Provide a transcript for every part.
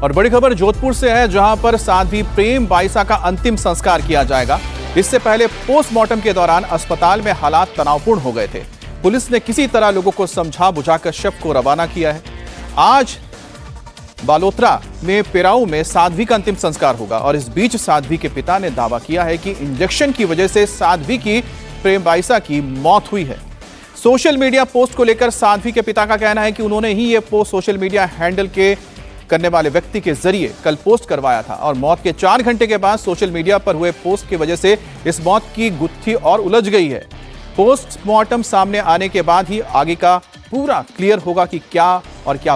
और बड़ी खबर जोधपुर से है, जहां पर साध्वी प्रेम बाईसा का अंतिम संस्कार किया जाएगा। इससे पहले पोस्टमार्टम के दौरान अस्पताल में हालात तनावपूर्ण हो गए थे। पुलिस ने किसी तरह लोगों को समझा बुझाकर शव को रवाना किया है। आज बालोतरा में पेराऊ में साध्वी का अंतिम संस्कार होगा और इस बीच साध्वी के पिता ने दावा किया है कि इंजेक्शन की वजह से साध्वी की प्रेम बाईसा की मौत हुई है। सोशल मीडिया पोस्ट को लेकर साध्वी के पिता का कहना है कि उन्होंने ही ये पोस्ट सोशल मीडिया हैंडल के करने वाले व्यक्ति के जरिए कल पोस्ट करवाया था और मौत के 4 घंटे के बाद सोशल मीडिया पर हुए पोस्ट की वजह से इस मौत की गुत्थी और उलझ गई है। पोस्टमार्टम सामने आने के बाद ही आगे का पूरा क्लियर होगा कि क्या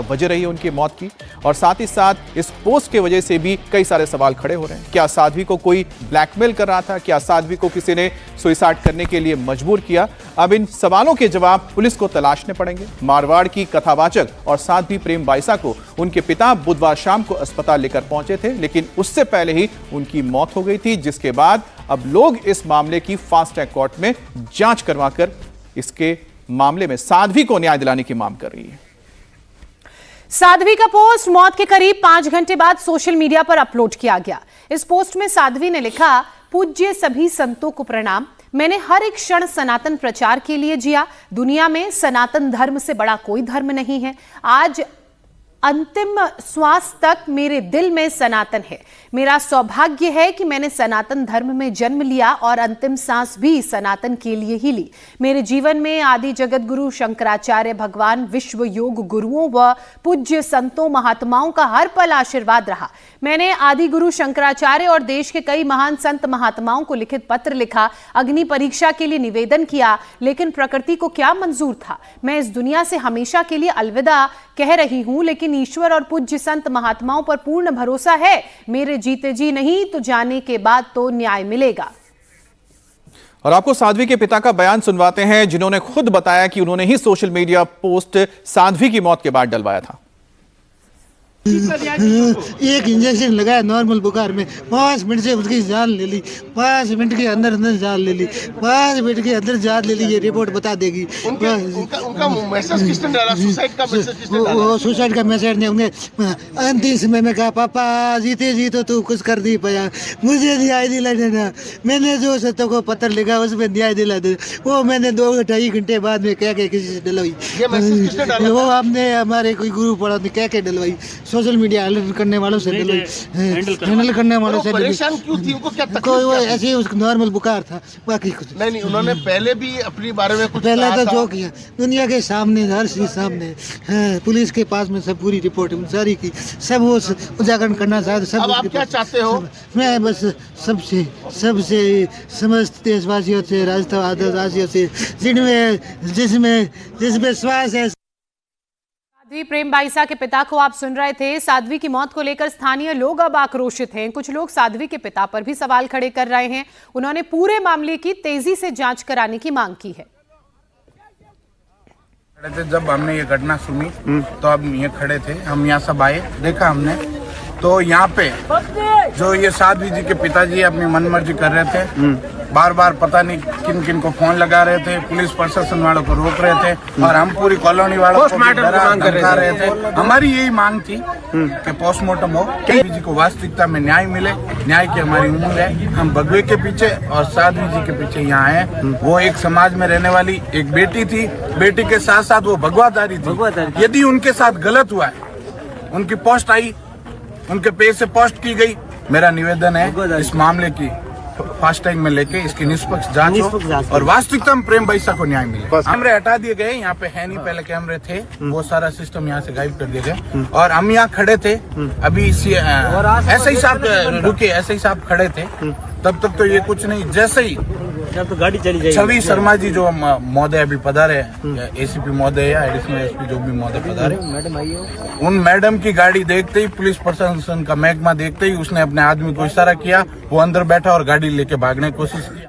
वजह रही है उनकी मौत की, और साथ ही साथ इस पोस्ट की वजह से भी कई सारे सवाल खड़े हो रहे हैं। क्या साध्वी को कोई ब्लैकमेल कर रहा था? क्या साध्वी को किसी ने सुसाइड करने के लिए मजबूर किया? अब इन सवालों के जवाब पुलिस को तलाशने पड़ेंगे। मारवाड़ की कथावाचक और साध्वी प्रेम बाईसा को उनके पिता बुधवार शाम को अस्पताल लेकर पहुंचे थे, लेकिन उससे पहले ही उनकी मौत हो गई थी, जिसके बाद अब लोग इस मामले की फास्ट ट्रैक कोर्ट में जांच करवाकर इसके मामले में साध्वी को न्याय दिलाने की मांग कर रही है। साध्वी का पोस्ट मौत के करीब 5 घंटे बाद सोशल मीडिया पर अपलोड किया गया। इस पोस्ट में साध्वी ने लिखा, पूज्य सभी संतों को प्रणाम। मैंने हर एक क्षण सनातन प्रचार के लिए जिया। दुनिया में सनातन धर्म से बड़ा कोई धर्म नहीं है। आज अंतिम श्वास तक मेरे दिल में सनातन है। मेरा सौभाग्य है कि मैंने सनातन धर्म में जन्म लिया और अंतिम सांस भी सनातन के लिए ही ली। मेरे जीवन में आदि जगत गुरु शंकराचार्य भगवान, विश्व योग गुरुओं व पूज्य संतों महात्माओं का हर पल आशीर्वाद रहा। मैंने आदि गुरु शंकराचार्य और देश के कई महान संत महात्माओं को लिखित पत्र लिखा, अग्नि परीक्षा के लिए निवेदन किया, लेकिन प्रकृति को क्या मंजूर था। मैं इस दुनिया से हमेशा के लिए अलविदा कह रही हूं, लेकिन ईश्वर और पूज्य संत महात्माओं पर पूर्ण भरोसा है। मेरे जीते जी नहीं तो जाने के बाद तो न्याय मिलेगा। और आपको साध्वी के पिता का बयान सुनवाते हैं, जिन्होंने खुद बताया कि उन्होंने ही सोशल मीडिया पोस्ट साध्वी की मौत के बाद डलवाया था। एक इंजेक्शन लगाया नॉर्मल बुखार में, 5 मिनट से उसकी जान ले ली। 5 मिनट के अंदर जान ले ली। 5 मिनट के अंदर जान ले ली। ये रिपोर्ट बता देगी। उनका मैसेज किसने डाला? सुसाइड का मैसेज किसने डाला? वो सुसाइड का मैसेज ने उन्हें अंतिम समय में कहा, पापा जीते जी तो तू कुछ कर नहीं पाया, मुझे न्याय दिला देना। मैंने जो सत्यों को पत्र लिखा उसमें न्याय दिला दे। वो मैंने 2-2.5 घंटे बाद में कह के किसी से डलवाई। वो हमने हमारे कोई गुरु पढ़ा कह के डलवाई। सोशल मीडिया हैंडल करने वालों से हैंडल करने वालों से। परेशान क्यों थी? उनको क्या तकलीफ? कोई वो ऐसे ही उसको नॉर्मल बुखार था, बाकी कुछ नहीं। उन्होंने पहले भी अपने बारे में कुछ पहले कहा तो था? जो किया दुनिया के सामने, हर चीज सामने है। पुलिस के पास में सब पूरी रिपोर्ट सारी की, सब वो उजागर करना चाहते। सब अब आप क्या चाहते हो? मैं बस सबसे समस्त देशवासियों से, राष्ट्रवासियों से, जिसमें विश्वास है। साध्वी प्रेम बाईसा के पिता को आप सुन रहे थे। साध्वी की मौत को लेकर स्थानीय लोग अब आक्रोशित हैं। कुछ लोग साध्वी के पिता पर भी सवाल खड़े कर रहे हैं। उन्होंने पूरे मामले की तेजी से जांच कराने की मांग की है। जब हमने ये घटना सुनी तो अब ये खड़े थे, हम यहाँ सब आए, देखा हमने तो यहाँ पे जो ये साध्वी जी के पिताजी अपनी मनमर्जी कर रहे थे। बार बार पता नहीं किन किन को फोन लगा रहे थे, पुलिस प्रशासन वालों को रोक रहे थे और हम पूरी कॉलोनी वालों को धमका रहे थे। हमारी यही मांग थी कि पोस्टमार्टम हो, साध्वी जी को वास्तविकता में न्याय मिले। न्याय की हमारी उम्मीद है। हम भगवे के पीछे और साध्वी जी के पीछे यहाँ आए। वो एक समाज में रहने वाली एक बेटी थी, बेटी के साथ साथ वो भगवाधारी थी। यदि उनके साथ गलत हुआ है, उनकी पोस्ट आई, उनके पेज से पोस्ट की गई, मेरा निवेदन है इस मामले की फास्ट ट्रैक में लेके इसकी निष्पक्ष जांच हो और वास्तविकता में प्रेम बाईसा को न्याय मिले। कैमरे हटा दिए गए, यहाँ पे है नहीं, पहले कैमरे थे, वो सारा सिस्टम यहाँ से गायब कर दिए गए और हम यहाँ खड़े थे। अभी ऐसे ही साहब रुके, ऐसे ही साहब खड़े थे, तब तक तो ये कुछ नहीं। जैसे ही तो गाड़ी चली जाएगी। छवि शर्मा जी जो महोदय अभी पधारे, एसीपी महोदय या एडिशनल एसपी जो भी महोदय पधारे, उन मैडम की गाड़ी देखते ही, पुलिस प्रशासन का महकमा देखते ही उसने अपने आदमी को इशारा किया, वो अंदर बैठा और गाड़ी लेके भागने की कोशिश की।